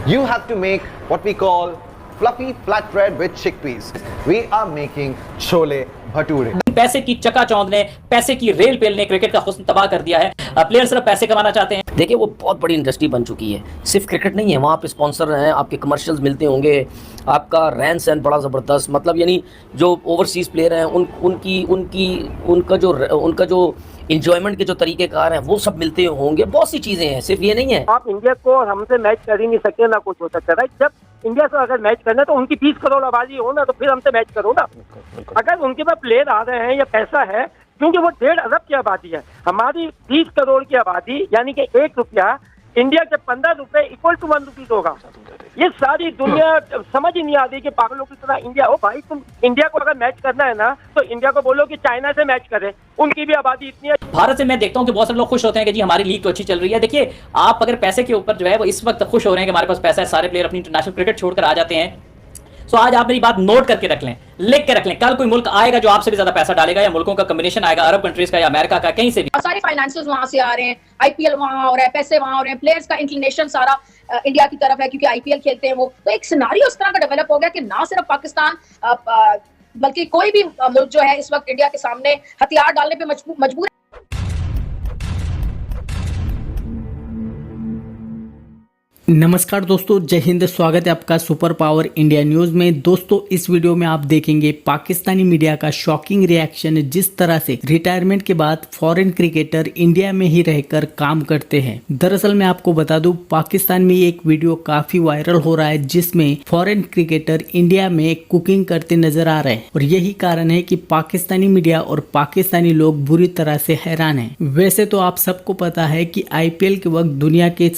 You have to make what we call fluffy flatbread with chickpeas. We are making chole bhature. पैसे की चकाचौंध ने, पैसे की रेल पेल ने क्रिकेट का हुस्न तबाह कर दिया है। प्लेयर सिर्फ पैसे कमाना चाहते हैं। देखिए वो बहुत बड़ी इंडस्ट्री बन चुकी है, सिर्फ क्रिकेट नहीं है, वहाँ पे स्पॉन्सर हैं, आपके कमर्शियल्स मिलते होंगे, आपका रहन सहन बड़ा ज़बरदस्त, मतलब यानी जो ओवरसीज़ प्लेयर हैं उनका जो इंजॉयमेंट के जो तरीक़ेकार हैं वो सब मिलते होंगे, बहुत सी चीज़ें हैं, सिर्फ ये नहीं है। आप इंडिया को हमसे मैच कर ही नहीं सकते, ना कुछ हो सकता है। जब इंडिया से अगर मैच करना है तो उनकी 30 करोड़ आबादी हो ना, तो फिर हमसे मैच करो ना। अगर उनके पास प्लेयर आ रहे हैं या पैसा है, क्योंकि वो 1.5 अरब की आबादी है, हमारी 30 करोड़ की आबादी, यानी कि 1 रुपया इंडिया के 15 रुपए इक्वल टू 1 रुपीज होगा। ये सारी दुनिया समझ ही नहीं आती कि पागलों की तरह इंडिया हो। भाई तुम इंडिया को अगर मैच करना है ना तो इंडिया को बोलो कि चाइना से मैच करे, उनकी भी आबादी इतनी है। भारत से मैं देखता हूं कि बहुत सारे लोग खुश होते हैं कि जी हमारी लीग तो अच्छी चल रही है। देखिए आप अगर पैसे के ऊपर जो है वो इस वक्त खुश हो रहे हैं कि हमारे पास पैसा है, सारे प्लेयर अपनी इंटरनेशनल क्रिकेट छोड़कर आ जाते हैं। तो आज आप मेरी बात नोट करके रख लें, लिख के रख लें, कल कोई मुल्क आएगा जो आपसे भी ज्यादा पैसा डालेगा, या मुल्कों का कॉम्बिनेशन आएगा, अरब कंट्रीज का या अमेरिका का, कहीं से भी। सारे फाइनेंशियल्स वहां से आ रहे हैं, आईपीएल वहां हो रहा है, पैसे वहां हो रहे हैं, प्लेयर्स का इंक्लिनेशन सारा इंडिया की तरफ है क्योंकि आईपीएल खेलते हैं वो। तो एक सिनारियो इस तरह का डेवलप हो गया कि ना सिर्फ पाकिस्तान बल्कि कोई भी मुल्क जो है इस वक्त इंडिया के सामने हथियार डालने पे मजबूर है। नमस्कार दोस्तों, जय हिंद। स्वागत है आपका सुपर पावर इंडिया न्यूज़ में। दोस्तों इस वीडियो में आप देखेंगे पाकिस्तानी मीडिया का शॉकिंग रिएक्शन, जिस तरह से रिटायरमेंट के बाद फॉरेन क्रिकेटर इंडिया में ही रहकर काम करते हैं। दरअसल मैं आपको बता दूं, पाकिस्तान में एक वीडियो काफी वायरल हो रहा है जिसमें फॉरेन क्रिकेटर इंडिया में कुकिंग करते नजर आ रहे हैं, और यही कारण है कि पाकिस्तानी मीडिया और पाकिस्तानी लोग बुरी तरह से हैरान है। वैसे तो आप सबको पता है कि आईपीएल के वक्त दुनिया के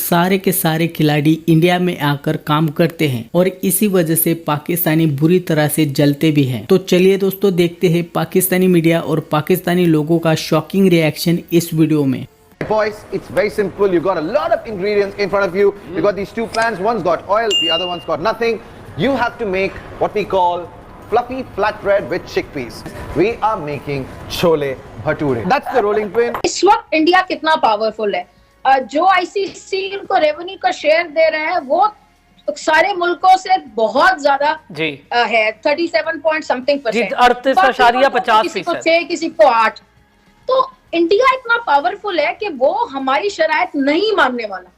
सारे खिलाड़ी इंडिया में आकर काम करते हैं, और इसी वजह से पाकिस्तानी बुरी तरह से जलते भी हैं। तो चलिए दोस्तों देखते हैं पाकिस्तानी मीडिया और पाकिस्तानी लोगों का शॉकिंग रिएक्शन इस वीडियो में। Boys, it's very simple. You got a lot of ingredients in front of you. You got these two pans. One's got oil, the other one's got nothing. You have to make what we call fluffy flatbread with chickpeas. We are making chole bhature. That's the rolling pin. इस वक्त India कितना powerful है, जो ICC उनको revenue का share दे रहे हैं वो सारे मुल्कों से बहुत ज्यादा है, 37 पॉइंट समथिंग %, 38.50%, किसी को 6 किसी को 8। तो इंडिया इतना पावरफुल है कि वो हमारी शराइत नहीं मानने वाला,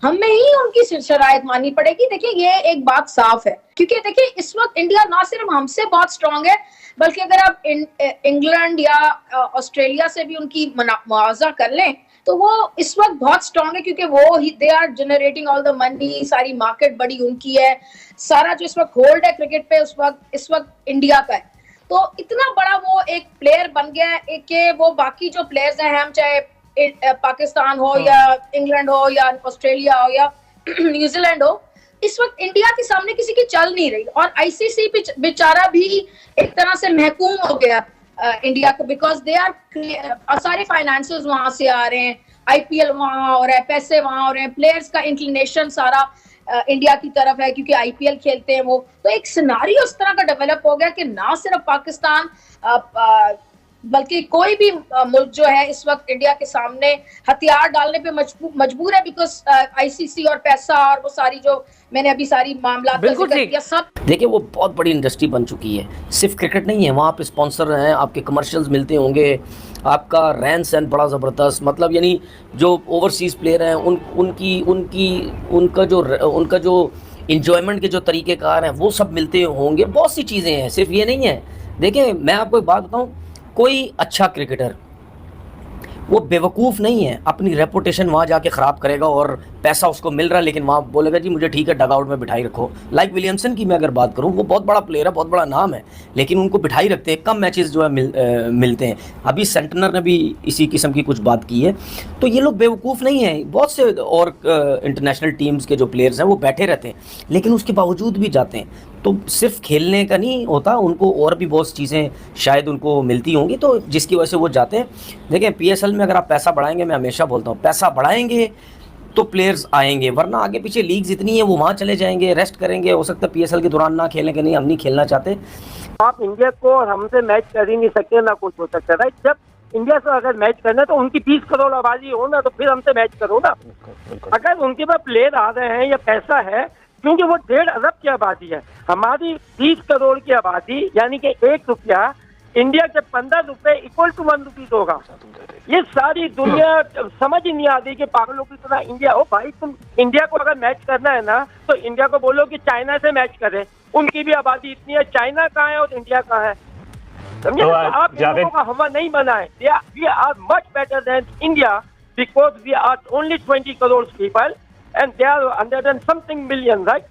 हमें ही उनकी शराइत माननी पड़ेगी। देखिए ये एक बात साफ है, क्योंकि देखिए इस वक्त इंडिया ना सिर्फ हमसे बहुत स्ट्रांग है, बल्कि अगर आप इंग्लैंड या ऑस्ट्रेलिया से भी उनकी मुआवजा कर लें तो वो इस वक्त बहुत स्ट्रांग है, क्योंकि वो ही they are generating all the money, सारी मार्केट बड़ी उनकी है, सारा जो इस वक्त होल्ड है क्रिकेट पे इस वक्त इंडिया का है। तो इतना बड़ा वो एक प्लेयर बन गया है कि वो बाकी जो प्लेयर्स हैं, हम चाहे पाकिस्तान हो या इंग्लैंड हो या ऑस्ट्रेलिया हो या न्यूजीलैंड हो, इस वक्त इंडिया के सामने किसी की चल नहीं रही। और आईसीसी बेचारा भी एक तरह से महकूम हो गया इंडिया को, बिकॉज दे आर सारे फाइनेंशियल्स वहां से आ रहे हैं, आईपीएल वहां हो रहा है, पैसे वहां हो रहे हैं, प्लेयर्स का इंक्लिनेशन सारा इंडिया की तरफ है क्योंकि आईपीएल खेलते हैं वो। तो एक सिनारियो इस तरह का डेवलप हो गया कि ना सिर्फ पाकिस्तान बल्कि कोई भी मुल्क जो है इस वक्त इंडिया के सामने हथियार डालने पे मजबूर है, बिकॉज आईसीसी और पैसा और वो सारी जो मैंने अभी सारी मामला सब। देखिए वो बहुत बड़ी इंडस्ट्री बन चुकी है, सिर्फ क्रिकेट नहीं है, वहाँ पे स्पॉन्सर हैं, आपके कमर्शियल्स मिलते होंगे, आपका रहन सहन बड़ा ज़बरदस्त, मतलब यानी जो ओवरसीज़ प्लेयर हैं उनका जो इंजॉयमेंट के जो तरीक़ेकार हैं वो सब मिलते होंगे, बहुत सी चीज़ें हैं, सिर्फ ये नहीं है। देखिए मैं आपको एक बात बताऊँ, कोई अच्छा क्रिकेटर वो बेवकूफ़ नहीं है, अपनी रेपुटेशन वहाँ जाके ख़राब करेगा और पैसा उसको मिल रहा है, लेकिन वहाँ बोलेगा जी मुझे ठीक है डगआउट में बिठाई रखो। लाइक विलियमसन की मैं अगर बात करूँ, वो बहुत बड़ा प्लेयर है, बहुत बड़ा नाम है, लेकिन उनको बिठाई रखते हैं, कम मैचेस जो है मिलते हैं। अभी सेंटनर ने भी इसी किस्म की कुछ बात की है। तो ये लोग बेवकूफ़ नहीं हैं, बहुत से और इंटरनेशनल टीम्स के जो प्लेयर्स हैं वो बैठे रहते हैं, लेकिन उसके बावजूद भी जाते हैं। तो सिर्फ खेलने का नहीं होता, उनको और भी बहुत चीज़ें शायद उनको मिलती होंगी, तो जिसकी वजह से वो जाते हैं। देखें पीएसएल में अगर आप पैसा बढ़ाएंगे, मैं हमेशा बोलता हूँ पैसा बढ़ाएंगे तो प्लेयर्स आएंगे, वरना आगे पीछे लीग्स इतनी है वो वहाँ चले जाएंगे, रेस्ट करेंगे, हो सकता है पीएसएल के दौरान ना खेलें कि नहीं हम नहीं खेलना चाहते। आप इंडिया को हमसे मैच कर ही नहीं सकते, ना कुछ हो सकता है। जब इंडिया से अगर मैच करना है तो उनकी 30 करोड़ आबादी हो ना, तो फिर हमसे मैच करो ना। अगर उनके पास प्लेयर आ रहे हैं या पैसा है, क्योंकि वो 1.5 अरब की आबादी है। हमारी 30 करोड़ की आबादी, यानी कि 1 रुपया इंडिया के 15 रुपए इक्वल टू 1 रुपीज होगा। ये सारी दुनिया समझ ही नहीं आती कि पागलों की तरह इंडिया हो। भाई तुम इंडिया को अगर मैच करना है ना तो इंडिया को बोलो कि चाइना से मैच करे, उनकी भी आबादी इतनी है। चाइना कहाँ है और इंडिया कहाँ है, समझे? तो आप इन लोगों का हवा नहीं बनाए। We are much better than India because we are only 20 crore people and they are 100 and something million, right?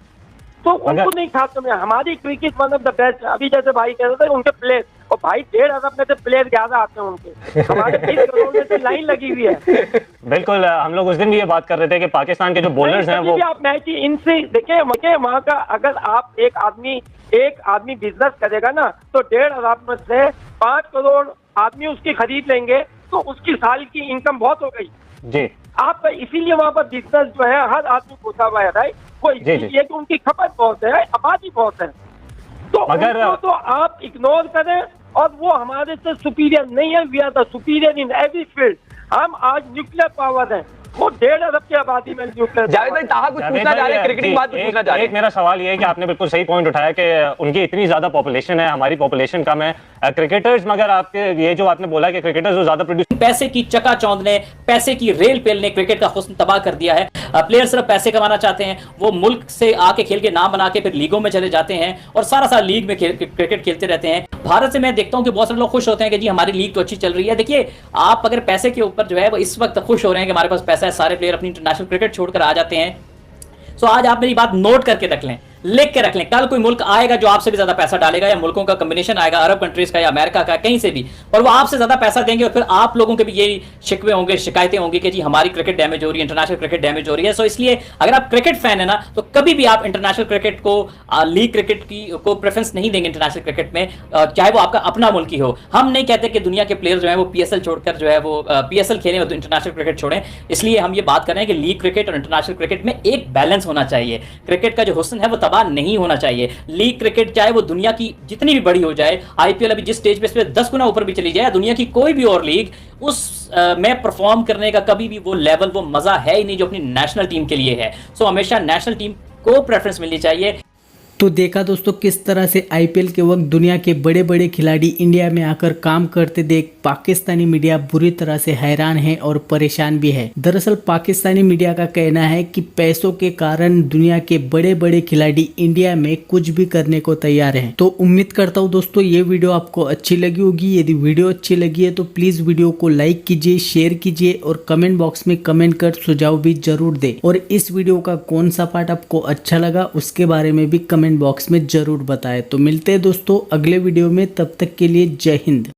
तो उनको नहीं खाते में हमारी cricket one of the best. अभी जैसे भाई कह रहे थे उनके प्लेयर, और भाई 1.5 अरब में से प्लेयर ज्यादा आते हैं उनके, हमारे 20 करोड़ में से लाइन लगी हुई है। बिल्कुल, हम लोग उस दिन भी ये बात कर रहे थे कि पाकिस्तान के जो बॉलर्स हैं वो आप मैच इनसे देखिए वहाँ का, अगर आप एक आदमी बिजनेस करेगा ना तो 1.5 अरब में से 5 करोड़ आदमी उसकी खरीद लेंगे तो उसकी साल की इनकम बहुत हो गई जी। आप इसीलिए वहाँ पर बिजनेस जो है हर आदमी घुसा हुआ है, राइट? वो इसलिए कि उनकी खपत बहुत है, आबादी बहुत है, तो अगर तो आप इग्नोर करें। और वो हमारे से सुपीरियर नहीं है, we are the superior in every field. हम आज न्यूक्लियर पावर है, वो 1.5 अरब की आबादी में न्यूक्लियर। जावेद भाई ताहा कुछ पूछना चाह रहे हैं, क्रिकेटिंग बात पूछना चाह रहे हैं। एक मेरा सवाल ये है कि आपने बिल्कुल सही पॉइंट उठाया कि उनकी इतनी ज्यादा पॉपुलेशन है, हमारी पॉपुलेशन कम है। क्रिकेटर्स, मगर आपके ये जो आपने बोला कि क्रिकेटर्स जो ज्यादा प्रोड्यूस, पैसे की चकाचौंध ने, पैसे की रेल पेल ने क्रिकेट का हुस्न तबाह कर दिया है। प्लेयर सिर्फ पैसे कमाना चाहते हैं, वो मुल्क से आके खेल के नाम बना के फिर लीगों में चले जाते हैं और सारा साल लीग में क्रिकेट खेलते रहते हैं। भारत से मैं देखता हूं कि बहुत सारे लोग खुश होते हैं कि जी हमारी लीग तो अच्छी चल रही है। देखिए, आप अगर पैसे के ऊपर जो है वो इस वक्त खुश हो रहे हैं कि हमारे पास पैसा है, सारे प्लेयर अपनी इंटरनेशनल क्रिकेट छोड़कर आ जाते हैं। सो आज आप मेरी बात नोट करके रख लें, लिख के रख लें। कल कोई मुल्क आएगा जो आपसे भी ज्यादा पैसा डालेगा, या मुल्कों का कॉम्बिनेशन आएगा, अरब कंट्रीज का या अमेरिका का, कहीं से भी, और वो आपसे ज्यादा पैसा देंगे और फिर आप लोगों के भी यही शिकवे होंगे, शिकायतें होंगी कि जी हमारी क्रिकेट डैमेज हो रही है, इंटरनेशनल क्रिकेट डैमेज हो रही है। सो इसलिए अगर आप क्रिकेट फैन है ना तो कभी भी आप इंटरनेशनल क्रिकेट को, लीग क्रिकेट की को प्रेफरेंस नहीं देंगे इंटरनेशनल क्रिकेट में, चाहे वो आपका अपना मुल्क ही हो। हम नहीं कहते कि दुनिया के प्लेयर जो है वो पीएसएल छोड़कर जो है वो पीएसएल खेलें और इंटरनेशनल क्रिकेट छोड़ें। इसलिए हम ये बात कर रहे हैं कि लीग क्रिकेट और इंटरनेशनल क्रिकेट में एक बैलेंस होना चाहिए। क्रिकेट का जो हुस्न है वो तबाह नहीं होना चाहिए। लीग क्रिकेट चाहे वो दुनिया की जितनी भी बड़ी हो जाए, आईपीएल अभी जिस स्टेज पे 10 गुना ऊपर भी चली जाए, दुनिया की कोई भी और लीग, उस में परफॉर्म करने का कभी भी वो लेवल, वो मजा है ही नहीं जो अपनी नेशनल टीम के लिए है। सो हमेशा नेशनल टीम को प्रेफरेंस मिलनी चाहिए। तो देखा दोस्तों किस तरह से आईपीएल के वक्त दुनिया के बड़े बड़े खिलाड़ी इंडिया में आकर काम करते देख पाकिस्तानी मीडिया बुरी तरह से हैरान है और परेशान भी है। दरअसल पाकिस्तानी मीडिया का कहना है कि पैसों के कारण दुनिया के बड़े बड़े खिलाड़ी इंडिया में कुछ भी करने को तैयार हैं। तो उम्मीद करता हूँ दोस्तों ये वीडियो आपको अच्छी लगी होगी। यदि वीडियो अच्छी लगी है तो प्लीज वीडियो को लाइक कीजिए, शेयर कीजिए और कमेंट बॉक्स में कमेंट कर सुझाव भी जरूर दे। और इस वीडियो का कौन सा पार्ट आपको अच्छा लगा उसके बारे में भी कमेंट बॉक्स में जरूर बताएं। तो मिलते हैं दोस्तों अगले वीडियो में, तब तक के लिए जय हिंद।